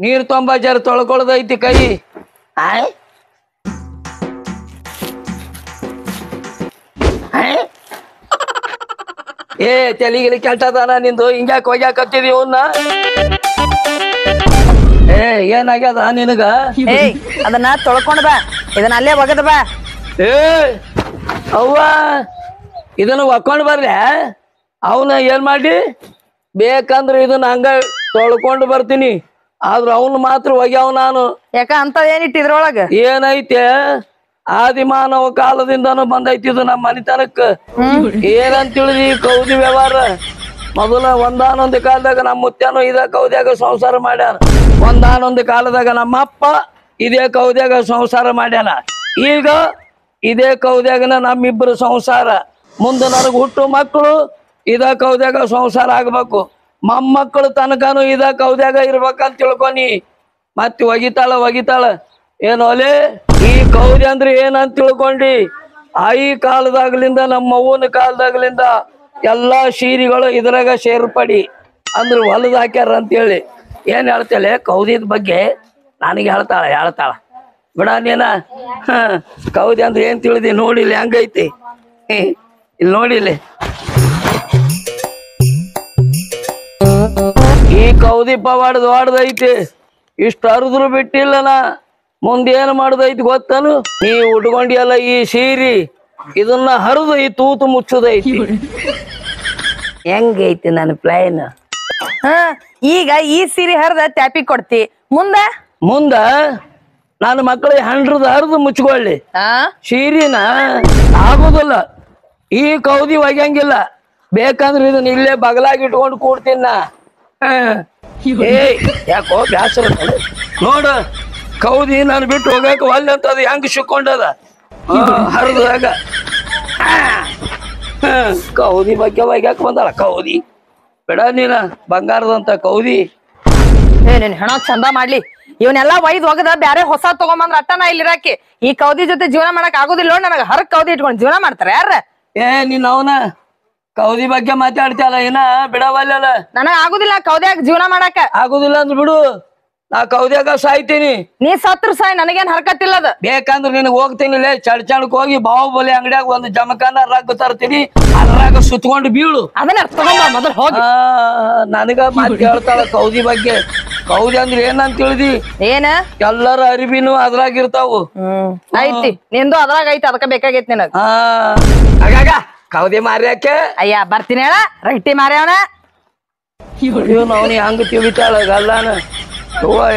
ನೀರ್ ತೊಂಬ ಜರ ತೊಳ್ಕೊಳ್ದೈತಿ ಕೈ. ಏ ತೆಲಿಗಿಲಿ ಕೆಟ್ಟದಾನ ನಿಂದು, ಹಿಂಗ್ಯಾಕ ಹೋಗ್ಯಾಕತ್ತಿದಿ ಅವನ್ನ? ಏ ಏನಾಗ್ಯದ ನಿನಗ? ಏಯ್ ಅದನ್ನ ತೊಳ್ಕೊಂಡ್ ಬಾ, ಇದನ್ನ ಅಲ್ಲೇ ಒಗದ ಬಾ. ಏ ಅವ್ವ ಇದನ್ನ ಒಕ್ಕೊಂಡ್ ಬರ್ಲೆ, ಅವನ ಏನ್ ಮಾಡಿ ಬೇಕಂದ್ರೆ ಇದನ್ನ ಹಂಗ ತೊಳ್ಕೊಂಡು ಬರ್ತೀನಿ, ಆದ್ರ ಅವನ್ ಮಾತ್ರ ಒಗ್ಯಾವ ನಾನು. ಯಾಕ ಅಂತ ಏನಿಟ್ಟು ಇದ್ರೊಳಗ? ಏನೈತೆ ಆದಿಮಾನವ ಕಾಲದಿಂದನೂ ಬಂದೈತಿ ಇದು ನಮ್ಮ ಮನಿತನಕ್ಕ. ಏನಂತ ತಿಳಿದಿ ಕೌದಿ ವ್ಯವಹಾರ. ಮೊದಲ ಒಂದಾನೊಂದು ಕಾಲದಾಗ ನಮ್ಮ ಮುತ್ಯಾನು ಇದ ಕೌದ್ಯಾಗ ಸಂಸಾರ ಮಾಡ್ಯಾನ, ಒಂದಾನೊಂದು ಕಾಲದಾಗ ನಮ್ಮ ಅಪ್ಪ ಇದೇ ಕೌದ್ಯಾಗ ಸಂಸಾರ ಮಾಡ್ಯಾನ, ಈಗ ಇದೇ ಕೌದ್ಯಾಗನ ನಮ್ಮಿಬ್ಬರು ಸಂಸಾರ. ಮುಂದೆ ನನಗೆ ಹುಟ್ಟು ಮಕ್ಕಳು ಇದ ಕೌದ್ಯಾಗ ಸಂಸಾರ ಆಗ್ಬೇಕು, ಮೊಮ್ಮಕ್ಕಳು ತನಕನು ಇದ ಕೌದ್ಯಾಗ ಇರ್ಬೇಕಂತ ತಿಳ್ಕೊನಿ. ಮತ್ತೆ ಒಗಿತಾಳ ಏನು ಅಲೆ ಈ ಕೌದಿ ಅಂದ್ರೆ ಏನಂತ ತಿಳ್ಕೊಂಡಿ? ಆಯಿ ಕಾಲದಾಗ್ಲಿಂದ ನಮ್ಮ ಅವ್ವನ ಕಾಲದಾಗ್ಲಿಂದ ಎಲ್ಲಾ ಸೀರೆಗಳು ಇದ್ರಾಗ ಸೇರ್ಪಡಿ ಅಂದ್ರೆ ಹೊಲದ ಹಾಕ್ಯಾರ ಅಂತೇಳಿ. ಏನ್ ಹೇಳ್ತೇಳೆ ಕೌದಿದ ಬಗ್ಗೆ? ನನಗೆ ಹೇಳ್ತಾಳ ಬಿಡ ನೀನ. ಕೌದಿ ಅಂದ್ರೆ ಏನ್ ತಿಳಿದಿ ನೋಡಿಲಿ ಹೆಂಗೈತಿ, ಇಲ್ಲಿ ನೋಡಿಲಿ. ಈ ಕೌದಿ ಪವಾಡ ದೊಡ್ಡದೈತಿ, ಇಷ್ಟು ಹರಿದ್ರು ಬಿಟ್ಟಿಲ್ಲನ. ಮುಂದೇನು ಮಾಡುದೈತಿ ಗೊತ್ತನು? ನೀ ಉಟ್ಕೊಂಡಿಯಲ್ಲ ಈ ಸೀರಿ, ಇದನ್ನ ಹರಿದು ಈ ತೂತು ಮುಚ್ಚುದೈತಿ. ಹೆಂಗೈತಿ ನನ್ನ ಪ್ಲಾನ್? ಈಗ ಈ ಸೀರೆ ಹರಿದ ಟ್ಯಾಪಿ ಕೊಡ್ತಿ, ಮುಂದ ನನ್ನ ಮಕ್ಕಳಿಗೆ ಹರಿದು ಮುಚ್ಕೊಳ್ಳಿ. ಸೀರಿನ ಆಗುದಿಲ್ಲ, ಈ ಕೌದಿ ಒಗ್ಯಂಗಿಲ್ಲ. ಬೇಕಂದ್ರೆ ಇದನ್ನ ಇಲ್ಲೇ ಬಗಲಾಗಿ ಇಟ್ಕೊಂಡು ಕೂಡ್ತೀನ. ಏಯ್ ಯಾಕೋ ಬ್ಯಾಸರ ನೋಡ, ಕೌದಿ ನಾನು ಬಿಟ್ಟು ಹೋಗಕ್ಕೆ ಒಲ್ಲೆ ಅಂತ ಅದು ಹೆಂಗ್ ಸಿಕ್ಕೊಂಡದ ಹರಿದಾಗ. ಕೌದಿ ಬಗ್ಗೆ ಒಗ್ಯಾಕ ಬಂದಲ್ಲ ಕೌದಿ. ಬಿಡ ನೀನ ಬಂಗಾರದಂತ ಕೌದಿ. ನಿನ್ ಹೆಣ ಚಂದ ಮಾಡ್ಲಿ, ಇವನ್ನೆಲ್ಲಾ ಒಯ್ದ್ ಒಗದ ಬ್ಯಾರೆ ಹೊಸ ತಗೊಂಬಂದ್ರ ಅಟ್ಟನ ಇಲ್ಲಿರಾಕಿ. ಈ ಕೌದಿ ಜೊತೆ ಜೀವನ ಮಾಡಕ್ ಆಗುದಿಲ್ಲ. ನನಗ ಹರಕ್ ಕೌದಿ ಇಟ್ಕೊಂಡ್ ಜೀವನ ಮಾಡ್ತಾರ ಯಾರ? ನೀನ್ ಅವನ ಕೌದಿ ಬಗ್ಗೆ ಮಾತಾಡ್ತಿಯಲ್ಲ, ಏನ ಬಿಡವಲ್ಲ. ನನಗ ಆಗುದಿಲ್ಲ ಕೌದ್ಯಾಗ ಜೀವನ ಮಾಡಾಕ. ಆಗುದಿಲ್ಲ ಅಂದ್ರ ಬಿಡು, ನಾ ಕೌದ್ಯಾಗ ಸಾಯ್ತೀನಿ. ನೀ ಸತ್ರ ಸಾಯ್, ನನಗೇನ್ ಹರಕತ್ತಿಲ್ಲದ. ಬೇಕಂದ್ರ ನಿನಗ್ ಹೋಗ್ತೀನಿ ಚಡ್ಚಣಕ್ ಹೋಗಿ ಬಾಹುಬಲಿ ಅಂಗಡಿಯಾಗ ಒಂದು ಜಮಖಾನ ರಗ್ ತರ್ತೀನಿ, ಅದ್ರಾಗ ಸುತ್ಕೊಂಡು ಬೀಳು. ಅದನ್ನ ತಗೊಂಬ ಮೊದಲು ಹೋಗಿ. ನನಗ ಮಾತು ಹೇಳ್ತಾಳ ಕೌದಿ ಬಗ್ಗೆ. ಕೌದಿ ಅಂದ್ರೆ ಏನಂತ ತಿಳಿದಿ? ಏನ ಎಲ್ಲರ ಅರಿವಿನೂ ಅದ್ರಾಗ ಇರ್ತಾವು. ಐತಿ ನಿಂದು ಅದ್ರಾಗ ಐತಿ, ಅದಕ್ಕ ಬೇಕಾಗೈತಿ ನಿನಗ. ಆಗಾಗ ಕೌದಿ ಮಾರ್ಯಾಕೆ? ಅಯ್ಯ ಬರ್ತೀನಿ ಹೇಳ, ರಟ್ಟಿ ಮಾರ್ಯಾವನ. ಅವನಿ ಹಂಗ ತಿಳಿತಾಳ ಗಲ್ಲಾನ.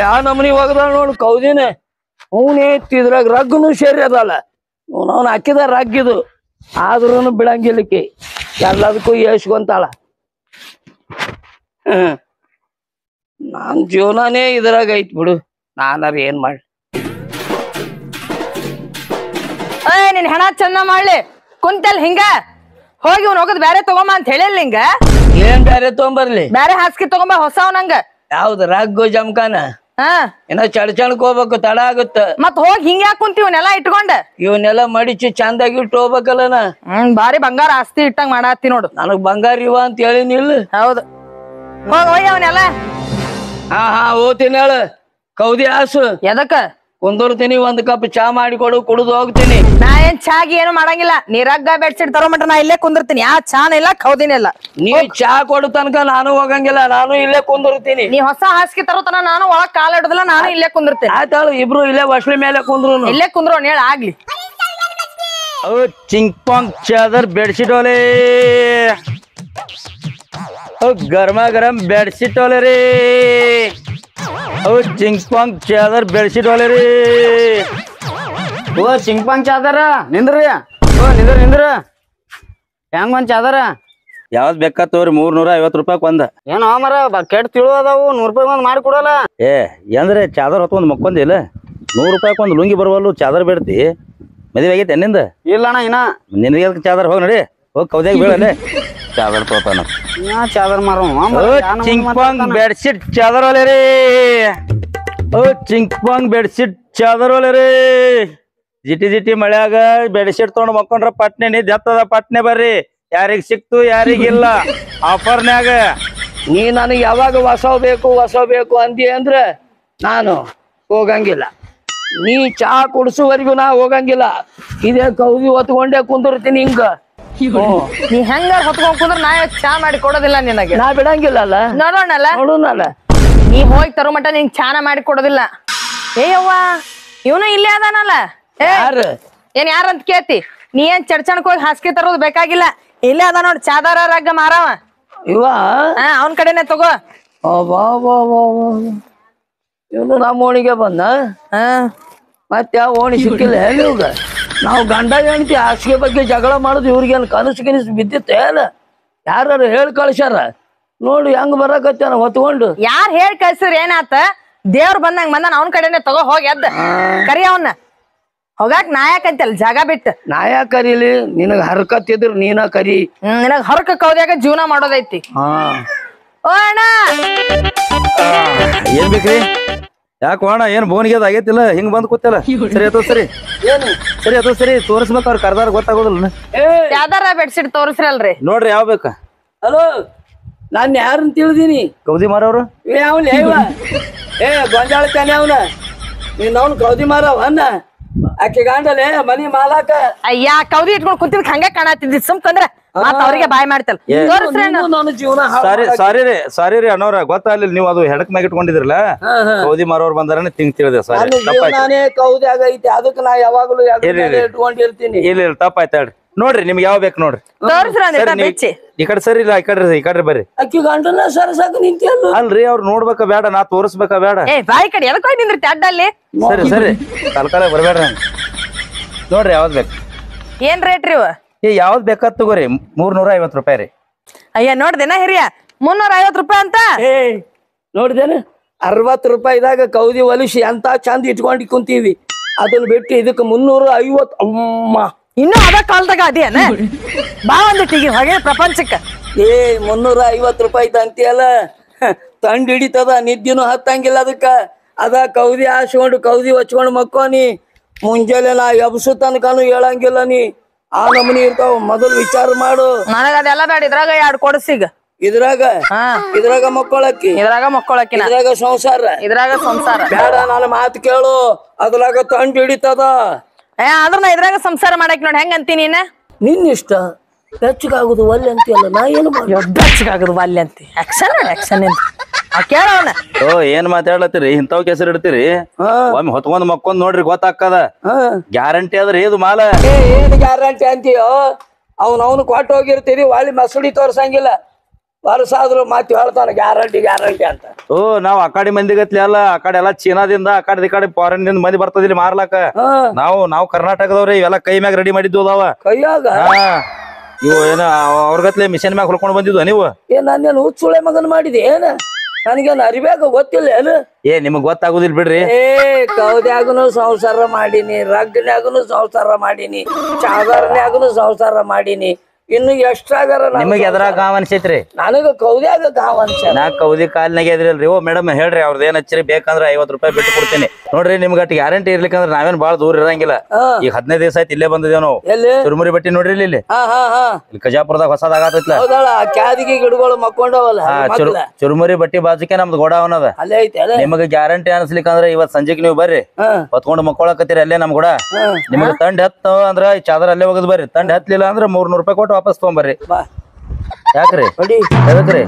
ಯಾವ ನಮನಿ ಹೋಗದ ನೋಡು ಕೌದಿನ. ಅವನೇ ಇದ್ರಾಗ ರಗ್ಗನು ಸೇರಿ ಅದಲ್ಲ, ಅವನ್ ಹಾಕಿದ ರಗ್ಗಿದು, ಆದ್ರೂ ಬಿಡಂಗಿಲ್ಲಕಿ, ಎಲ್ಲದಕ್ಕೂ ಏಸ್ಕೊಂತಾಳ. ನಾನ್ ಜೀವನಾನೇ ಇದ್ರಾಗ ಐತ್ ಬಿಡು, ನಾನಾರ ಏನ್ ಮಾಡ್ಲಿ? ನಿನ್ ಹೆಣ ಚಂದ ಮಾಡ್ಲಿ, ಕುಂತಲ್ ಹಿಂಗ ಹೋಗಿ ಇವ್ನ ಹೋಗದ್ ಬ್ಯಾರೆ ತಗೊಂಬ ಅಂತ ಹೇಳಿಲ್ಲ ಹಿಂಗ. ಏನ್ ಬ್ಯಾರೆ ತಗೊಂಬರ್ಲಿ? ಬ್ಯಾರೆ ಹಾಸಿಗೆ ತಗೊಂಬ ಹೊಸವ್ ನಂಗ. ಯಾವ್ದು ರಗ್ಗು ಜಮಖಾನ? ಏನೋ ಚಡ್ಚಣಕ್ ಹೋಗ್ಬೇಕು, ತಡ ಆಗುತ್ತ. ಮತ್ ಹೋಗಿ ಹಿಂಗ ಯಾಕೆ ಕುಂತೀವನ್ನೆಲ್ಲಾ ಇಟ್ಕೊಂಡ? ಇವನ್ನೆಲ್ಲ ಮಡಿಚಿ ಚಂದಾಗಿ ಇಟ್ಟು ಹೋಗ್ಬೇಕಲ್ಲನ. ಬಾರಿ ಬಂಗಾರ ಆಸ್ತಿ ಇಟ್ಟಂಗ ಮಾಡಾತಿ ನೋಡು. ನನಗ್ ಬಂಗಾರ ಇವ ಅಂತ ಹೇಳಿನಿಲ್ಲ. ಹೌದು, ಹೋಗಿ ಅವನ್ನೆಲ್ಲ. ಹಾ ಹೋಗ್ತೀನಿ ಹೇಳ. ಕೌದಿ ಆಸು ಎದಕ್ಕ ಕುಂದಿರ್ತೀನಿ, ಒಂದ್ ಕಪ್ ಚಾ ಮಾಡಿಕೊಡು, ಕುಡಿದು ಹೋಗ್ತೀನಿ. ನಾ ಏನ್ ಚಾಗಿ ಏನು ಮಾಡಂಗಿಲ್ಲ. ನೀ ರಗ್ಗ ಬೆಡ್ಶೀಟ್ ತರೋ ಮಟ್ಟ ನಾ ಇಲ್ಲೇ ಕುಂದಿರ್ತೀನಿ. ಆ ಚಾನ ಇಲ್ಲ ಕೌದಿನ ಇಲ್ಲ. ನೀ ಚಾ ಕೊಡು ತನಕ ನಾನು ಹೋಗಂಗಿಲ್ಲ, ನಾನು ಇಲ್ಲೇ ಕುಂದಿರ್ತೀನಿ. ನೀ ಹೊಸ ಹಾಸಿಗೆ ತರೋತನ ನಾನು ಒಳಗ್ ಕಾಲ ಇಡುದಿಲ್ಲ, ನಾನು ಇಲ್ಲೇ ಕುಂದಿರ್ತೀನಿ. ಆಯ್ತಾಳು, ಇಬ್ರು ಇಲ್ಲೇ ವಸ್ಲಿ ಮೇಲೆ ಕುಂದ್ರು. ಇಲ್ಲೇ ಕುಂದ್ರು ಹೇಳ ಆಗ್ಲಿ. ಚಿಂಗ್ಪಾಂಗ್ ಚಾದರ್ ಬೆಡ್ಶೀಟ್ ವಾಲೆ, ಗರ್ಮಾ ಗರಂ ಬೆಡ್ಶೀಟ್ ವಾಲೆ ರೀ. ಚಿಂಗ್ಪಾಂಗ್ ಚಾದರ್ ಬೆಡ್ಶೀಟ್ ವಾಲೆ ರೀ. ಚಿಂಗ್ಪಾಂಗ್ ಚಾದರ ನಿಂದ್ರಿ. ನಿಂದ್ರ ಹೆಂಗ್ ಒಂದ್ ಚಾದರ? ಯಾವ್ದ್ ಬೇಕಾ ತೋರಿ, 350 ರೂಪಾಯಿ ಒಂದ. ಏನೋ ಮರ ಕೆಟ್ಟ ತಿಳು ಅದಾವು, 100 ರೂಪಾಯಿ ಒಂದ್ ಮಾಡಿ ಕೊಡಲ್ಲ. ಅಂದ್ರೆ ಚಾದರ್ ಹೊತ್ಕೊಂಡ್ ಮಕ್ಕೊಂದಿಲ್ಲ, 100 ರೂಪಾಯಿ ಒಂದ್ ಲುಂಗಿ ಬರುವಲ್ಲು, ಚಾದರ್ ಬೇಡ್ತಿ. ಮದುವೆ ಆಗೈತೆ ನಿಂದ? ಇಲ್ಲಣ್ಣ ಇನ್ನ. ನಿನಗೆ ಚಾದರ್ ಹೋಗಿ ನಡಿ, ಹೋಗಿ ಕೌದ್ಯಾಗ ಬೀಳಲೆ ಚಾದರ್ ತೋತಾನ. ಚಾದರ್ ಮಾರೋ ಚಿಂಗ್ಪಾಂಗ್ ಬೆಡ್ಶೀಟ್ ಚಾದರ್ ವಾಲೆ ರೀ. ಚಿಂಗ್ಪಾಂಗ್ ಬೆಡ್ಶೀಟ್ ಚಾದರ್ ವಾಲೆ ರೀ. ಜಿಟಿ ಮಳ್ಯಾಗ ಬೆಡ್ಶೀಟ್ ತಗೊಂಡ್ ಮಕ್ಕೊಂಡ್ರ ಪಟ್ನೆ ನೀ ದತ್ತದ ಪಟ್ನೆ ಬರ್ರಿ. ಯಾರಿಗ್ ಸಿಕ್ತು ಯಾರಿಗಿಲ್ಲ ಆಫರ್ನ್ಯಾಗ. ನೀ ನನಗೆ ಯಾವಾಗ ಹೊಸ ಬೇಕು ಅಂದಿ ಅಂದ್ರ ನಾನು ಹೋಗಂಗಿಲ್ಲ. ನೀ ಚಾ ಕುಡ್ಸುವರೆಗೂ ನಾ ಹೋಗಂಗಿಲ್ಲ. ಇದೇ ಕೌದಿ ಹೊತ್ಕೊಂಡೇ ಕುಂದಿರ್ತೀನಿ ಹಿಂಗ. ನೀ ಹೆಂಗ ಹೊತ್ಕೊಂಡ್ ಕುಂದ್ರ ನಾ ಚಾ ಮಾಡಿ ಕೊಡೋದಿಲ್ಲ ನಿನಗೆ. ನಾ ಬಿಡಂಗಿಲ್ಲಲ್ಲ. ನೋಡೋಣಲ್ಲ ನೋಡೋಣಲ್ಲ. ನೀ ಹೋಗಿ ತರೋ ಮಟ ನಿಂಗ್ ಚಾನ ಮಾಡಿ ಕೊಡೋದಿಲ್ಲ. ಏಯವ್ವ ಇವನು ಇಲ್ಲೇ ಅದಾನಲ್ಲ. ಯಾರು? ಏನ್ ಯಾರಂತ ಕೇಳ್ತಿ? ನೀ ಏನ್ ಚಡ್ಚಣಕ್ ಹೋಗಿ ಹಾಸಿಗೆ ತರೋದು ಬೇಕಾಗಿಲ್ಲ. ಇಲ್ಲೇ ಅದ ನೋಡ್ ಚಾದಾರ ರಗ್ಗ ಮಾರವ ಇವ. ಅವನ್ ಕಡೆನೆ ತಗೋ. ಇವನು ನಮ್ಮ ಓಣಿಗೆ ಬಂದ. ಮತ್ತೆ ಯಾವ ಓಣಿ ಸಿಕ್ಕಿಲ್ಲ ಇವಾಗ. ನಾವು ಗಂಡ ಹೆಂಡತಿ ಹಾಸಿಗೆ ಬಗ್ಗೆ ಜಗಳ ಮಾಡುದು ಇವ್ರಿಗೇನು ಕನಸು ಬಿದ್ದಿತ್ತೆ ಅಲ್ಲ? ಯಾರು ಹೇಳಿ ಕಳ್ಸ್ಯಾರ ನೋಡು ಹೆಂಗ್ ಬರಕತ್ತಾನ ಹೊತ್ಕೊಂಡು. ಯಾರ್ ಹೇಳಿ ಕಳ್ಸಿದ್ರ ಏನಾತ? ದೇವ್ರ ಬಂದಂಗ ಬಂದಾನ ಅವನ್ ಕಡೆನೆ ತಗೋ ಹೋಗಿ ಎದ್ದ ಕರಿ ಅವನ್ನ. ಹೋಗಾಕ್ ನಾಯಕ್ ಅಂತಲ್ಲ ಜಾಗ ಬಿಟ್ಟು. ನಾ ಯಾಕೆ ಕರೀಲಿ? ನಿನಗ ಹರ್ಕತ್ತಿದ್ರು ನೀನ ಕರಿ. ನಿನಗ್ ಹರಕ ಕೌದ್ಯಾಗ ಜೀವನ ಮಾಡೋದೈತಿ. ಓ ಅಣ್ಣ ಏನ್ ಬೇಕ್ರಿ? ಯಾಕೆ ಅಣ್ಣ ಏನ್ ಬೋನಿಗೆ ಆಗೈತಿಲ್ಲ ಹಿಂಗ್ ಬಂದ್ ಕೂತಿಲ್ಲ? ಸರಿ ಆಯ್ತು ಸರಿ. ಏನು ಸರಿ ಆಯ್ತು ಸರಿ ತೋರಿಸ್ಬೇಕು. ಅವ್ರ ಕರ್ದಾರ ಗೊತ್ತಾಗೋದಿಲ್ಲ. ಯಾವ್ದಾರ ಬೆಡ್ಶೀಟ್ ತೋರಿಸ್ರಲ್ರಿ. ನೋಡ್ರಿ ಯಾವ ಬೇಕ? ಹಲೋ, ನಾನ್ ಯಾರನ್ನ ತಿಳಿದೀನಿ? ಕೌದಿ ಮಾರವ್ರು. ಅವನ್ ಗೊಂಜಾಳ ತಾನೆ ಅವನ. ನೀನ್ ಅವ್ನು ಕೌದಿ ಮಾರವನ್ನ ಆಕೆ ಗಂಡಲೆ ಮನಿ ಮಾಲಾಕ. ಅಯ್ಯ ಕೌದಿ ಇಟ್ಕೊಂಡ್ ಕುಂತಿದ್ ಹಂಗ ಕಾಣತಿದ್ದಿ ಸುಮ್ಕಂದ್ರ ಮತ್ತ ಅವ್ರಿಗೆ ಬಾಯ್ ಮಾಡ್ತಲ್ಲ. ತೋರಿಸ್ರಿ ಅಣ್ಣ. ನನ್ನ ಜೀವನ ಸಾರಿ ರೀ ಅಣ್ಣವ್ರ ಗೊತ್ತಾಗ್ಲಿಲ್ಲ. ನೀವು ಅದು ಹೆಡಕ್ ಮ್ಯಾಗ ಇಟ್ಕೊಂಡಿದ್ರಲ್ಲ ಕೌದಿ ಮಾರವ್ರು ಬಂದಾರ ತಿಳಿದೆ. ಸಾರಿ ನಾನೇ ಕೌದಿ ಆಗೈತಿ. ಅದಕ್ಕೆ ನಾ ಯಾವಾಗ್ಲೂ ಇಟ್ಕೊಂಡಿರ್ತೀನಿ. ಇಲ್ಲ ತಪ್ಪಾಯ್ತು ಹೇಳ್ರಿ. ನೋಡ್ರಿ ನಿಮ್ಗೆ ಯಾವ ಬೇಕು ನೋಡ್ರಿ. ತೋರಿಸ್ರಿ. ಈ ಕಡೆ ಸರಿ ಇಲ್ಲ ಈ ಕಡೆ ಬರ್ರಿ. ಅಕ್ಕಿ ಗಂಡನ ಸರಸಾಕ ನಿಂತಿಯಲ್ಲ. ಅಲ್ರಿ ಅವ್ರು ನೋಡ್ಬೇಕ ಬೇಡ ನಾ ತೋರಿಸ್ಬೇಕ ಬೇಡ? ಬಾಯಿ ಕಡೆ ಎದಕ್ ಹೋಗಿ ನಿಂದ್ರಿ ಅಡ್ಡಲ್ಲಿ. ಸರಿ ಕಾಲ ಬರ್ಬೇಡ್ರಿ. ನೋಡ್ರಿ ಯಾವ್ದ್ ಬೇಕು? ಏನ್ ರೇಟ್ ರೀ? ಯಾವ್ದ್ ಬೇಕಾದ್ ತಗೋರಿ. 350 ರೂಪಾಯಿ ರೀ. ಅಯ್ಯ ನೋಡ್ದೇನ ಹಿರಿಯ 350 ರೂಪಾಯಿ ಅಂತ. ನೋಡಿದೇನ 60 ರೂಪಾಯಿದಾಗ ಕೌದಿ ಒಲಿಸಿ ಅಂತ ಚಂದ ಇಟ್ಕೊಂಡು ಕುಂತೀವಿ. ಅದನ್ನ ಬಿಟ್ಟು ಇದಕ್ಕೆ 350. ಅಮ್ಮ ಇನ್ನು ಅದ ಕಾಲದಾಗ ಅದೇನ ಬಾ ಒಂದಿಟ್ಟಿಗೆ ಹೊಗೆ ಪ್ರಪಂಚಕ್ಕ. 350 ರೂಪಾಯಿ ಅಂತೀಯಲ್ಲ. ತಂಡ್ ಹಿಡಿತದ, ನಿದ್ದಿನೂ ಹತ್ತಂಗಿಲ್ಲ ಅದಕ್ಕ. ಅದ ಕೌದಿ ಹಾಸ್ಕೊಂಡು ಕೌದಿ ಹಚ್ಕೊಂಡು ಮಕ್ಕೋನಿ. ಮುಂಜಾನೆ ನಾ ಎಬ್ಸು ತನಕನು ಹೇಳಂಗಿಲ್ಲ ನೀ. ಆ ನಮನಿ ಇರ್ತಾವ. ಮೊದಲು ವಿಚಾರ ಮಾಡು. ನನಗ ಅದೆಲ್ಲ ಬೇಡ. ಇದ್ರಾಗ 2 ಕೊಡಸಿಗ. ಇದ್ರಾಗ ಮಕ್ಕಳಕ್ಕಿ. ಇದ್ರಾಗ ಮಕ್ಕಳಕ್ಕಿನ. ಇದ್ರಾಗ ಸಂಸಾರ ಬೇಡ. ನನ್ನ ಮಾತು ಕೇಳು. ಅದ್ರಾಗ ತಂಡ್ ಹಿಡಿತದ. ಆದ್ರ ನಾ ಇದ್ರಾಗ ಸಂಸಾರ ಮಾಡಕ್ ನೋಡಿ ಹೆಂಗ ಅಂತೀನಿ. ನಿನ್ನಿಷ್ಟ. ಹೆಚ್ಚಗಾಗುದು ಒಲ್ಲೆ ಅಂತೀಯಲ್ಲ. ನಾ ಏನು ಹೆಚ್ಚಗಾಗುದು ಒಲ್ಲೆ ಅಂತಿ. ಆಕ್ಷನ್ ಕೇಳವನ. ಏನ್ ಮಾತಾಡ್ಲತ್ತೀರಿ? ಇಂಥವ್ ಕೆಸರು ಇಡ್ತೀರಿ. ಒಮ್ಮೆ ಹೊತ್ಕೊಂಡ್ ಮಕ್ಕೊಂಡ್ ನೋಡ್ರಿ ಗೊತ್ತಾಕ್ಕದ. ಗ್ಯಾರಂಟಿ ಅದ್ರಿ ಇದು ಮಾಲ. ಏನ್ ಗ್ಯಾರಂಟಿ ಅಂತೀಯೋ? ಅವನು ಕೊಟ್ಟು ಹೋಗಿರ್ತೀರಿ. ಒಳ್ಳೆ ಮಸೂಡಿ ತೋರ್ಸಂಗಿಲ್ಲ. ವರ್ಷ ಆದ್ರೂ ಮಾತು ಹೇಳ್ತಾನ ಗ್ಯಾರಂಟಿ ಅಂತ. ನಾವ್ ಆ ಕಡೆ ಮಂದಿ ಗತ್ಲಿ ಅಲ್ಲ. ಆ ಕಡೆ ಎಲ್ಲಾ ಚೀನಾದಿಂದ ಆ ಕಡೆ ಫಾರಿನ್ ದಿಂದ ಮಂದಿ ಬರ್ತದಿಲ್ಲ ಮಾರ್ಲಾಕ. ನಾವು ಕರ್ನಾಟಕದವ್ರಿ. ಇವೆಲ್ಲ ಕೈ ಮ್ಯಾಗ ರೆಡಿ ಮಾಡಿದ್ವು ಅದಾವ. ಕೈಯಾಗ ಇವು ಏನ ಅವ್ರಗತ್ಲೆ ಮಿಷನ್ ಮ್ಯಾಗ ಹೊಲ್ಕೊಂಡ್ ಬಂದಿದ್ವು ನೀವು. ನಾನೇನು ಹುಚ್ಚುಳೆ ಮಗನ್ ಮಾಡಿದೆ ಏನ? ನನಗೇನು ಅರಿಬೇಕು ಗೊತ್ತಿಲ್ಲ ಏನು? ನಿಮಗ್ ಗೊತ್ತಾಗುದಿಲ್ಲ ಬಿಡ್ರಿ. ಕೌದ್ಯಾಗನು ಸಂಸಾರ ಮಾಡೀನಿ, ರಗ್ನ್ಯಾಗನು ಸಂಸಾರ ಮಾಡೀನಿ, ಚಾದರ್ನ್ಯಾಗನು ಸಂಸಾರ ಮಾಡೀನಿ. ಇನ್ನು ಎಷ್ಟಾಗಾರ ನಿಮಗ್ ಎದ್ರಾಗ ಗಾವ್ ಅನ್ಸೈತ್ರಿ? ನನಗ ಕೌದ್ಯಾಗ ಗಾವ್ ಅನ್ಸ. ನಾ ಕೌದಿ ಕಾಲ್ನಾಗ ಎದ್ರಿಲ್ರಿ. ಮೇಡಮ್ ಹೇಳ್ರಿ ಅವ್ರದ್ ಏನ್ ಹಚ್ಚಿರಿ ಬೇಕಂದ್ರ 50 ರೂಪಾಯಿ ಬಿಟ್ಟು ಕೊಡ್ತೀನಿ. ನೋಡ್ರಿ ನಿಮ್ಗ ಅಟ್ ಗ್ಯಾರಂಟಿ ಇರ್ಲಿಕ್ಕಂದ್ರ ನಾವೇನ್ ಬಾಳ ದೂರ ಇರಂಗಿಲ್ಲ. ಈಗ 15 ದಿವಸ ಆಯ್ತು ಇಲ್ಲೇ ಬಂದಿದೇವ್ ನಾವು. ಚುರುಮುರಿ ಬಟ್ಟಿ ನೋಡ್ರಿ ಇಲ್ಲಿ ಕಜಾಪುರದಾಗ ಹೊಸದಾಗತ್ತಲ್ಲ. ಕ್ಯಾದಿಗೆ ಗಿಡಗಳು ಮಕ್ಕೊಂಡವಲ್ಲ. ಚುರುಮುರಿ ಬಟ್ಟಿ ಬಾಜುಕೆ ನಮ್ದು ಗೋಡಾವನ್ ಅದ. ನಿಮಗ ಗ್ಯಾರಂಟಿ ಅನ್ಸ್ಲಿಕ್ಕಂದ್ರ ಇವತ್ ಸಂಜೆಕ್ ನೀವು ಬರ್ರಿ. ಹೊತ್ಕೊಂಡು ಮಕ್ಕೊಳಕತ್ತೀರಿ ಅಲ್ಲೇ ನಮ್ ಕೂಡ. ನಿಮಗ ತಂಡ್ ಹತ್ತ ಅಂದ್ರ ಚಾದರ್ ಅಲ್ಲೇ ಹೋಗದ್ ಬರ್ರಿ. ತಂಡ್ ಹತ್ಲಿಲ್ಲ ಅಂದ್ರ 300 ರೂಪಾಯಿ ಕೊಟ್ಟು ವಾಪಸ್ ತಗೊಂಬರ್ರಿ. ಯಾಕ್ರಿ? ಎದಕ್ರಿ?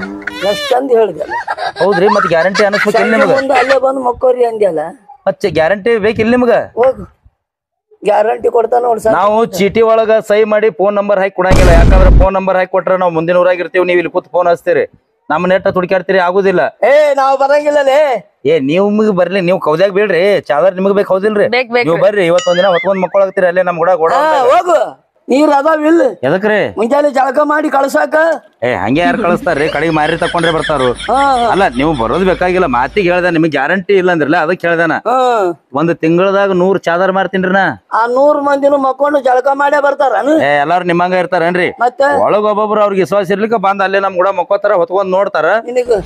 ಎಷ್ಟಂದ್ ಹೇಳಿದೆಲ್ಲ. ಹೌದ್ರಿ. ಮತ್ ಗ್ಯಾರಂಟಿ ಅನ್ಸ್ಬೇಕು ನಿಮ್ಗ. ಅಲ್ಲೇ ಬಂದ್ ಮಕ್ಕೋರಿ ಅಂದ್ಯಲ್ಲ. ಮತ್ತೆ ಗ್ಯಾರಂಟಿ ಬೇಕಿಲ್ಲ ನಿಮ್ಗ? ಹೋಗು ಗ್ಯಾರಂಟಿ ಕೊಡ್ತಾನ ನೋಡ್. ನಾವು ಚೀಟಿ ಒಳಗ ಸಹಿ ಮಾಡಿ ಫೋನ್ ನಂಬರ್ ಹಾಕಿ ಕೊಡಂಗಿಲ್ಲ. ಯಾಕಂದ್ರೆ ಫೋನ್ ನಂಬರ್ ಹಾಕಿ ಕೊಟ್ರೆ ನಾವು ಮುಂದಿನ ಊರಾಗಿರ್ತೀವಿ. ನೀವು ಇಲ್ಲಿ ಕೂತ್ ಫೋನ್ ಹಚ್ತೀರಿ. ನಮ್ಮ ನೆಟ್ಟ ತುಡ್ಕಾಡ್ತೀರಿ. ಆಗುದಿಲ್ಲ. ನಾವ್ ಬರಂಗಿಲ್ಲಲೇ. ನಿಮ್ಗ್ ಬರ್ಲಿ. ನೀವು ಕೌದ್ಯಾಗ ಬೇಡ್ರಿ. ಚಾದರ್ ನಿಮ್ಗ್ ಬೇಕು ಹೌದಿಲ್ರಿ? ನೀವು ಬರ್ರಿ. ಇವತ್ತೊಂದಿನ ಹೊತ್ಕೊಂಡ್ ಮಕ್ಕೊಳಗ್ತೀರಿ ಅಲ್ಲೇ ನಮ್ ಕೂಡ ಹೋಗು. ನೀರ್ ಅದಾವಿಲ್ಲ? ಎದಕ್ರಿ? ಮುಂಜಾನೆ ಜಳಕ ಮಾಡಿ ಕಳ್ಸಾಕ. ಹಂಗೆ ಯಾರು ಕಳಿಸ್ತಾರ್ರಿ? ಕಡೆಗೆ ಮಾರಿ ತಕೊಂಡ್ರೆ ಬರ್ತಾರು. ಅಲ್ಲ ನೀವು ಬರೋದ್ ಬೇಕಾಗಿಲ್ಲ. ಮಾತಿಗೆ ಹೇಳ್ದ ನಿಮ್ಗೆ ಗ್ಯಾರಂಟಿ ಇಲ್ಲ ಅಂದ್ರಲ್ಲ ಅದಕ್ಕೆ ಹೇಳ್ದಾನ. 1 ತಿಂಗಳದಾಗ 100 ಚಾದರ್ ಮಾರ್ತೀನ್ರಿ ನಾ. ಆ 100 ಮಂದಿನೂ ಮಕ್ಕೊಂಡು ಜಳಕ ಮಾಡೇ ಬರ್ತಾರ? ಎಲ್ಲಾರು ನಿಮ್ಮಂಗ ಇರ್ತಾರೇನ್ರಿ? ಒಳಗ್ ಒಬ್ಬೊಬ್ರು ಅವ್ರಿಗೆ ವಿಶ್ವಾಸ ಇರ್ಲಿಕ್ಕೆ ಬಂದ್ ಅಲ್ಲೇ ನಮ್ ಕೂಡ ಮಕ್ಕೋತಾರ, ಹೊತ್ಕೊಂಡ್ ನೋಡ್ತಾರ.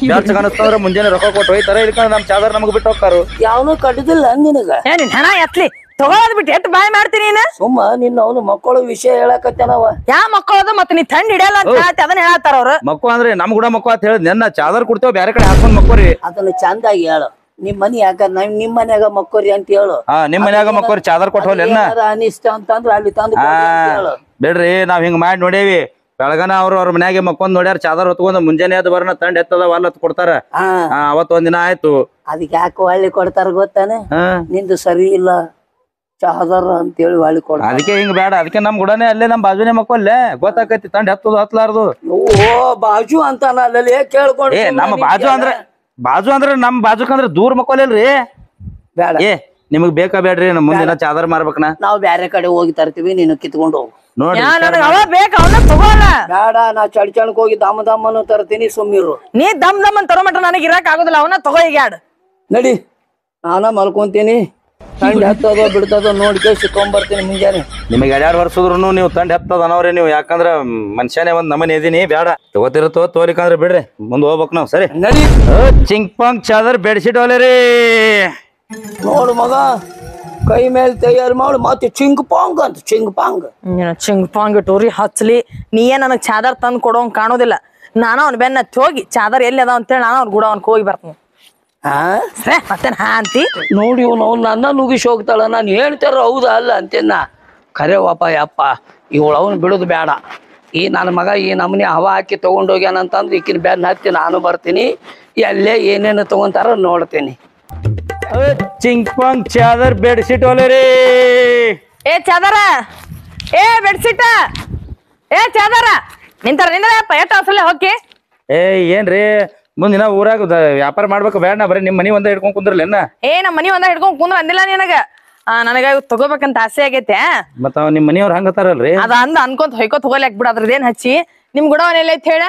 ಜಾಸ್ತಿ ಅನಸ್ತಂದ್ರ ಮುಂಜಾನೆ ರೊಕ್ಕ ಕೊಟ್ಟು ಹೋಯ್ತಾರ. ಇಲ್ಕಂದ್ರೆ ನಮ್ ಚಾದರ್ ನಮ್ಗ್ ಬಿಟ್ಟು ಹೋಗ್ತಾರ. ಯಾವನು ಕಟ್ಟದಿಲ್ಲ ನಿನಗ? ಹಣ ಎತ್ಲಿ ತಗೊಳದ್ ಬಿಟ್ಟು ಎಷ್ಟ್ ಬಾಯ್ ಮಾಡ್ತೀನಿ. ಸುಮ್ಮ ನಿನ್ನ ಅವನು ಮಕ್ಕಳು ವಿಷಯ ಹೇಳಕತ್ತೇನವ. ಯಾ ಮಕ್ಕಳದು ಮತ್ತೆ ನೀ ತಂಡ್ ಹಿಡಿಯಲ್ಲ ಅಂತ ಅದನ್ನ ಹೇಳತ್ತಾರ ಅವ್ರು. ಮಕ್ಕಳು ಅಂದ್ರೆ ನಮ್ ಕೂಡ ಮಕ್ಕಳು ಅಂತ ಹೇಳಿ ನೆನ್ನ ಚಾದರ್ ಕೊಡ್ತೇವ. ಬ್ಯಾರೆ ಕಡೆ ಹಾಕೊಂಡ್ ಮಕ್ಕೋರಿ. ಅದನ್ನ ಚಂದಾಗಿ ಹೇಳು. ನಿಮ್ ಮನಿ ಯಾಕ ನಿಮ್ ಮನ್ಯಾಗ ಮಕ್ಕೋರಿ ಅಂತ ಹೇಳು. ನಿಮ್ ಮನ್ಯಾಗ ಮಕ್ಕೋರಿ ಚಾದರ್ ಕೊಟ್ಟು ಹೋಗ್ಲಿ ಅನಿಷ್ಟ ಅಂತಂದ್ರ ಅಲ್ಲಿ ತಂದು ಹೇಳು. ಬಿಡ್ರಿ ನಾವ್ ಹಿಂಗ್ ಮಾಡಿ ನೋಡೇವಿ. ಬೆಳಗನ ಅವ್ರ ಮನ್ಯಾಗೆ ಮಕ್ಕೊಂದ್ ನೋಡ್ಯಾರ ಚಾದರ್ ಹೊತ್ಕೊಂಡ್ ಮುಂಜಾನೆ ಅದ್ ಬರೋಣ ತಂಡ ಎತ್ತದ ವಾಲ್ ಹತ್ ಕೊಡ್ತಾರ. ಅವತ್ ಒಂದಿನ ಆಯ್ತು. ಅದಕ್ಕೆ ಯಾಕೆ ಹೊಳ್ಳಿ ಕೊಡ್ತಾರ ಗೊತ್ತಾನೆ, ನಿಂದು ಸರಿ ಇಲ್ಲ ಚಾದರ್ ಅಂತೇಳಿ ಹೊಳ್ಳಿ ಕೊಡ್ತಾರ. ಅದಕ್ಕೆ ಹಿಂಗ್ ಬೇಡ. ಅದಕ್ಕೆ ನಮ್ ಗುಡನೆ ಅಲ್ಲೇ ನಮ್ ಬಾಜುನೇ ಮಕ್ಕೊಲ್ಲೇ ಗೊತ್ತಾಕೈತಿ ತಂಡ ಹತ್ತದ ಹತ್ಲಾರ್ದು. ಓ ಬಾಜು ಅಂತಾನ ಅಲ್ಲಿ ಕೇಳ್ಕೊಂಡು. ನಮ್ಮ ಬಾಜು ಅಂದ್ರ ನಮ್ ಬಾಜುಕಂದ್ರ ದೂರ ಮಕ್ಕೊಲ್ರಿ. ಬೇಡ ನಿಮಗ್ ಬೇಕಾ ಬೇಡ್ರಿ ಮುಂದಿನ ಚಾದರ್ ಮಾರ್ಬೇಕನ. ನಾವ್ ಬ್ಯಾರೆ ಕಡೆ ಹೋಗಿ ತರ್ತೀವಿ, ನೀನು ಕಿತ್ಕೊಂಡು ಹೋಗು. ನೋಡಿ ಬೇಡ, ನಾ ಚಡ್ಚಣಕ್ ಹೋಗಿ ದಮ್ ದಮ್ಮನು ತರ್ತೀನಿ, ಸುಮ್ಮಿರು. ನೀ ದಮ್ ದಮ್ ಅಂತ ತರೋ ಮಟ್ಟ ನನಗೆ ಇರಕ್ ಆಗುದಿಲ್ಲ. ಅವನ ತಗೋ ಈಗ ನಡಿ, ನಾನ ಮಲ್ಕೊಂತೀನಿ. ತಂಡ ಹತ್ತದೋ ಬಿಡ್ತದೋ ನೋಡ್ಕೇಸಿ ತೊಗೊಂಬರ್ತೀನಿ ಮುಂಜಾನೆ. ನಿಮಗೆ 2 ವರ್ಷದ್ರು ನೀವು ತಂಡ ಹತ್ತದ ಅನ್ನೋರಿ ನೀವು. ಯಾಕಂದ್ರ ಮನುಷ್ಯನೇ ಒಂದ್ ನಮನಿ ಇದೀನಿ. ಬೇಡ ತಗೋತಿರತ್ತೋ ತೋಲಿಕಂದ್ರ ಬಿಡ್ರಿ, ಮುಂದ್ ಹೋಗ್ಬೇಕ್ ನಾವ್. ಸರಿ ನಡಿ. ಚಿಂಕ್ ಪಾಂಗ್ ಚಾದರ್ ಬೆಡ್ಶೀಟ್ ಹೊಲಿರಿ. ನೋಡು ಮಗ, ಕೈ ಮೇಲೆ ತಯಾರು ಮಾಡು. ಮತ್ತೆ ಚಿಂಗ್ ಪಾಂಗ್ ಅಂತ ಚಿಂಗ್ ಪಾಂಗ್ ಟೋರಿ ಹಚ್ಲಿ. ನೀ ಏನ್ ನನಗ್ ಚಾದರ್ ತಂದ್ ಕೊಡೋಂಗ್ ಕಾಣೋದಿಲ್ಲ. ನಾನು ಅವ್ನ ಬೆನ್ನ ಹೋಗಿ ಚಾದರ್ ಎಲ್ಲಿ ಅದಾವ ಅಂತೇಳಿ ನಾನು ಅವ್ನ ಕೂಡ ಅವ್ನ ಹೋಗಿ ಬರ್ತೀನಿ. ಮತ್ತೇನ್ ಅಂತಿ ನೋಡಿ, ಇವ್ನು ನನ್ನ ನುಗ್ಗಿಸಿ ಹೋಗ್ತಾಳ. ನಾನು ಹೇಳ್ತಾರ ಹೌದಾ ಅಲ್ಲ ಅಂತೇನ. ಕರೆವಪ್ಪ ಯಪ್ಪ, ಇವಳು ಅವನು ಬಿಡುದು ಬೇಡ. ಈ ನನ್ನ ಮಗ ಈ ನಮ್ಮನೆ ಹವಾ ಹಾಕಿ ತಗೊಂಡೋಗ್ಯಾನಂತಂದ್ರೆ ಈಕಿನ ಬೆನ್ನ ಹತ್ತಿ ನಾನು ಬರ್ತೀನಿ. ಎಲ್ಲೇ ಏನೇನು ತಗೊಂತಾರ ನೋಡ್ತೀನಿ. ಚಿಂಕ್ ಪಾಂಗ್ ಚಾದರ್ ಬೆಡ್ಶೀಟ್ ಹೊಲಿರಿ. ಚಾದರ ಬೆಡ್ಶೀಟ ಚಾದರ ನಿಂತಾರ ಎಷ್ಟ ಅಸಲೇ ಹೋಗಿ. ಏನ್ರಿ ಮುಂದಿನ ಊರಾಗ ವ್ಯಾಪಾರ ಮಾಡ್ಬೇಕು ಬೇಡ, ಬರೀ ನಿಮ್ ಮನಿ ಒಂದ ಹಿಡ್ಕೊಂಡ್ ಕುಂದ್ರಲ್ಲ. ನಮ್ಮ ಮನಿ ಒಂದ ಹಿಡ್ಕೊಂಡ್ ಕುಂದ್ರ ಅಂದಿಲ್ಲ ನಿನಗ. ನನಗ ತಗೋಬೇಕಂತ ಆಸೆ ಆಗೈತೆ. ಮತ್ತ ನಿಮ್ ಮನಿಯವ್ರ ಹಂಗತಾರಲ್ರಿ. ಅದ ಅನ್ಕೊಂತ ಹೊಯ್ಕೋತ್ ಹೋಗಲ್ಯಾಕ್ ಬಿಡ. ಅದ್ರದೇನ್ ಹಚ್ಚಿ ನಿಮ್ ಗುಡವನ್ ಎಲ್ಲ ಐತ್ ಹೇಳ.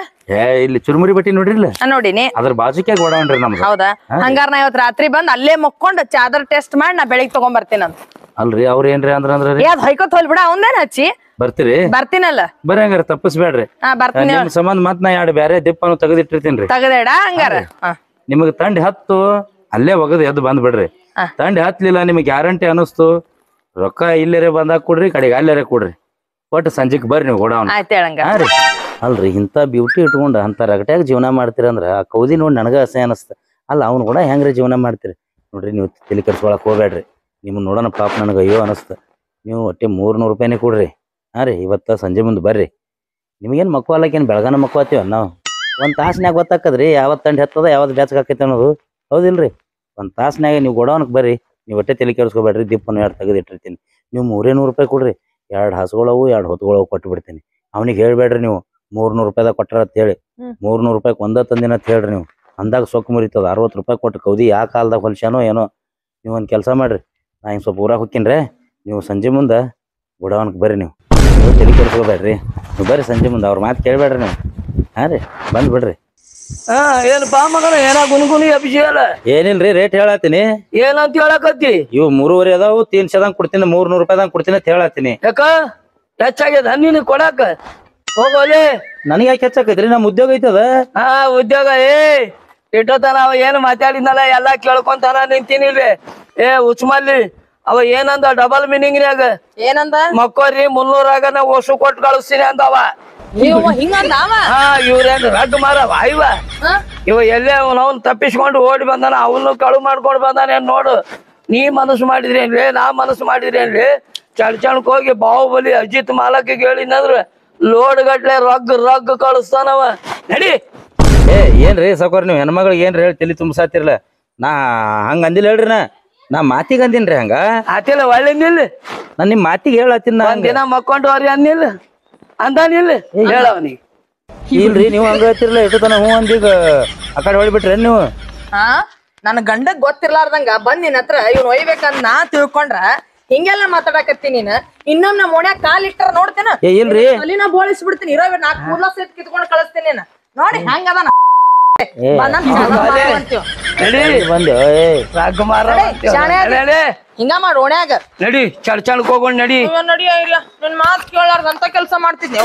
ಇಲ್ಲಿ ಚುರುಮುರಿ ಬಟ್ಟಿ ನೋಡಿರ್ಲ ನೋಡಿನಿ. ಅದ್ರ ಬಾಜುಕೆ ಗೋಡವನ್ರಿ ನಮ್ದು. ಹೌದಾ? ಹಂಗಾರ ನಾ ಇವತ್ ರಾತ್ರಿ ಬಂದ್ ಅಲ್ಲೇ ಮಕ್ಕೊಂಡ್ ಚಾದರ್ ಟೆಸ್ಟ್ ಮಾಡಿ ನಾ ಬೆಳಿಗ್ಗೆ ತಗೊಂಡ್ ಬರ್ತೀನಿ ಅಂತ. ಅಲ್ರಿ ಅವ್ರ ಏನ್ರಿ ಅಂದ್ರ ಅದ್ ಹೊಯ್ಕೋತ್ ಹೋಲ್ ಬಿಡ. ಅವಂದೇನ್ ಹಚ್ಚಿ ಬರ್ತೀರಿ? ಬರ್ತೀನಲ್ಲ. ಬರೀ ಹಂಗಾರ ತಪ್ಪಸ್ಬೇಡ್ರಿ. ಬರ್ತೀನಿ. ನಿಮ್ ಸಂಬಂಧ ಮತ್ ನಾ 2 ಬ್ಯಾರೆ ದಿಪ್ಪನು ತೆಗೆದಿಟ್ಟಿರ್ತೀನ್ರಿ. ತಗದೇಡ ಹಂಗಾರ. ನಿಮಗ್ ತಂಡಿ ಹತ್ತು ಅಲ್ಲೇ ಒಗದ್ ಎದ್ದು ಬಂದ್ ಬಿಡ್ರಿ. ತಂಡಿ ಹತ್ಲಿಲ್ಲ ನಿಮಗ್ ಗ್ಯಾರಂಟಿ ಅನಸ್ತು, ರೊಕ್ಕ ಇಲ್ಲೇ ಬಂದಾಗ ಕೊಡ್ರಿ, ಕಡೆಗೆ ಅಲ್ಲೇ ಕೊಡ್ರಿ. ಒಟ್ಟು ಸಂಜೆಕ್ ಬರ್ರಿ ನೀವು ಗೋಡೌನ್. ಅಲ್ರಿ ಇಂತ ಬ್ಯೂಟಿ ಇಟ್ಕೊಂಡ ಅಂತ ರಗಟ್ಯಾಗ ಜೀವನ ಮಾಡ್ತೀರಂದ್ರ ಆ ಕೌದಿ ನೋಡಿ ನನಗ ಅಸಹ್ಯ ಅನಸ್ತ. ಅಲ್ಲ ಅವ್ನು ಕೂಡ ಹೆಂಗ್ರಿ ಜೀವನ ಮಾಡ್ತೀರಿ ನೋಡ್ರಿ. ನೀವು ತಲೆ ಕೆಡ್ಸ್ಕೊಳಕ್ ಹೋಗ್ಬೇಡ್ರಿ. ನಿಮ್ ನೋಡೋಣ ಪಾಪ ನನಗ ಅಯ್ಯೋ ಅನಸ್ತ. ನೀವು ಒಟ್ಟೆ 300 ರೂಪಾಯಿನೇ ಕೊಡ್ರಿ. ಇವತ್ತ ಸಂಜೆ ಮುಂದೆ ಬರ್ರಿ. ನಿಮಗೇನ್ ಮಕ್ವಾಲಕ್ಕೇನ್ ಬೆಳಗಾನ ಮಕ್ವಾತೀವ ನಾವು. 1 ತಾಸ್ನ್ಯಾಗ ಗೊತ್ತಾಕದ್ರಿ ಯಾವತ್ ತಂಡಿ ಹತ್ತದ ಯಾವತ್ ಬ್ಯಾಚ್ ಹಾಕೈತಿ ಅನ್ನೋದು. ಹೌದಿಲ್ರಿ? 1 ತಾಸ್ನ್ಯಾಗ ನೀವು ಗೋಡೌನ್ಕ್ ಬರ್ರಿ. ನೀವು ಒಟ್ಟೆ ತಲೆ ಕೆಡ್ಸ್ಕೊಬೇಡ್ರಿ. ದಿಪ್ಪನ್ನು 2 ತೆಗೆದಿಟ್ಟಿರ್ತೀನಿ. ನೀವು 300 ರೂಪಾಯಿ ಕೊಡ್ರಿ. 2 ಹಸುಗಳವು 2 ಹೊತ್ಗಳವು ಕೊಟ್ಟು ಬಿಡ್ತೀನಿ. ಅವ್ನಿಗೆ ಹೇಳ್ಬೇಡ್ರಿ ನೀವು 300 ರೂಪಾಯಿದಾಗ ಕೊಟ್ಟಾರ ಅಂತ ಹೇಳಿ. 300 ರೂಪಾಯಿ ಒಂದ ತಂದಿನ ಅಂತ ಹೇಳ್ರಿ. ನೀವು ಅಂದಾಗ ಸೊಕ್ಕು ಮುರಿತದ. 60 ರೂಪಾಯಿ ಕೊಟ್ಟು ಕೌದಿ ಯಾ ಕಾಲದಾಗ ಹೊಲ್ಸ್ಯಾನೋ ಏನೋ. ನೀವು ಒಂದ್ ಕೆಲಸ ಮಾಡ್ರಿ, ನಾ ಹಿಂಗ್ ಸ್ವಲ್ಪ ಊರಾಗ ಹೋಗ್ತೀನ್ರಿ. ನೀವು ಸಂಜೆ ಮುಂದೆ ಗೋಡೌನ್ಕ್ ಬರ್ರಿ. ನೀವು ತಲೆ ಕೆಡ್ಸ್ಕೊಬೇಡ್ರಿ. ನೀವು ಬರ್ರಿ ಸಂಜೆ ಮುಂದೆ. ಅವ್ರ ಮಾತು ಕೇಳ್ಬೇಡ್ರಿ ನೀವು. ರೀ ಬಂದ್ ಬಿಡ್ರಿ. ಏನಪ್ಪಾ ಮಗನ ಏನ ಗುನ್ಗುನಿ ಅಭಿಷೇಕ? ಏನಿಲ್ರಿ, ರೇಟ್ ಹೇಳತ್ತೀನಿ. ಏನಂತ ಹೇಳಕತ್ತಿ? ಇವು 3.5 ಅದಾವು. 300 ಕೊಡ್ತೀನಿ, 300 ರೂಪಾಯಿದಾಗ ಕೊಡ್ತೀನಿ ಅಂತ ಹೇಳತ್ತೀನಿ. ಯಾಕ ಹೆಚ್ಚಾಗ್ಯದ ನೀನು ಕೊಡಾಕ? ಹೋಗೋಲಿ. ನನಗೆ ಯಾಕೆ ಹೆಚ್ಚಾಕೈತ್ರಿ? ನಮ್ ಉದ್ಯೋಗ ಐತದ. ಉದ್ಯೋಗ ಇಟ್ಟೋತನ ಅವ ಏನು ಮಾತಾಡಿದ್ನಲ್ಲ ಎಲ್ಲಾ ಕೇಳ್ಕೊಂತಾನ ನಿಂತೀನಿಲ್ರಿ. ಉಚ್ಮಲ್ಲಿ ಅವ ಏನಂದ ಡಬಲ್ ಮೀನಿಂಗ್ನ್ಯಾಗ ಏನಂದ? ಮಕ್ಕೋರಿ 300 ನಾ ಹೊಸು ಕೊಟ್ಟು ಕಳಿಸ್ತೀನಿ ಅಂದವ. ಇವ್ರೇನ್ ರಡ್ ಮಾರವ ಇವ ಎಲ್ಲೇ ಅವ್ನು ತಪ್ಪಿಸ್ಕೊಂಡು ಓಡಿ ಬಂದಾನ. ಅವನು ಕಳು ಮಾಡ್ಕೊಂಡು ಬಂದಾನ. ನೋಡು, ನೀ ಮನಸ್ಸು ಮಾಡಿದ್ರೇನ್ರಿ, ನಾ ಮನಸ್ಸು ಮಾಡಿದ್ರೇನ್ರಿ? ಚಡ್ಚಣಕ್ ಹೋಗಿ ಬಾಹುಬಲಿ ಅಜಿತ್ ಮಾಲಕಿಗೆ ಹೇಳಿನಂದ್ರ ಲೋಡ್ ಗಟ್ಲೆ ರಗ್ ಕಳಿಸ್ತಾನವ. ನಡಿ. ಏನ್ರಿ ಸಾಕೋರ್ ನೀವು ಹೆಣ್ಮಗಳಿಗೆ ಏನ್ರಿ ಹೇಳಿ ತಲಿ ತುಂಬಸಾತಿರ್ಲ? ನಾ ಹಂಗ ಅಂದಿಲ್ಲ ಹೇಳ್ರಿ. ನಾ ಮಾತಿಗೆ ಅಂದಿನ್ರಿ. ಹಂಗ ಆತಿಲ್ಲ ಒಳ್ಳೆನಿಲ್ಲ. ನಾನ್ ನಿಮ್ ಮಾತಿಗೆ ಹೇಳತ್ತೀನಿ. ಒಂದಿನ ಮಕ್ಕೊಂಡು ಅವ್ರಿ ಅಂದಿಲ್ಲ ಅಂದಾನಿಲ್ಲ ಹೇಳವನಿಗೆ. ಇಲ್ರಿ ನೀವು ಹಂಗ ಹೇಳ್ತಿರ್ಲ. ಎಷ್ಟು ತನ ಹೂ ಅಂದೀಗ ಆ ಕಡೆ ಹೊಳಿಬಿಟ್ರಿ ನೀವು. ನನ್ ಗಂಡಗ್ ಗೊತ್ತಿರ್ಲಾರ್ದಂಗ ಬಂದ್ ನಿನ್ ಹತ್ರ ಇವ್ನ ಒಯ್ಬೇಕಂತ ನಾ ತಿಳ್ಕೊಂಡ್ರ ಹಿಂಗೆಲ್ಲ ಮಾತಾಡಕತ್ತಿ ನೀನ್. ಇನ್ನೊಮ್ಮೆ ನಮ್ಮ ಓಣ್ಯಾಗ ಕಾಲ್ ಇಟ್ಟಾರ ನೋಡ್ತೇನ. ಇಲ್ರಿ ಅಲ್ಲಿನ ಬೋಳಿಸ್ಬಿಡ್ತೀನಿ. ಇರೋ 4 ಕೂದಲ ಸೇತ್ ಕಿತ್ಕೊಂಡ್ ಕಳಿಸ್ತೀನಿ. ನೋಡಿ ಹೆಂಗದ ಹಿಂಗ ಮಾಡಿ ಓಣ್ಯಾಗ. ನಡಿ ಚಡ್ಚಣಕ್ ಹೋಗೋಣ. ನಡಿ ನಡಿ. ಇಲ್ಲ ನಿನ್ ಮಾತ್ ಕೇಳಾರ್ದಂತ ಕೆಲ್ಸ ಮಾಡ್ತಿದ್ದೆ.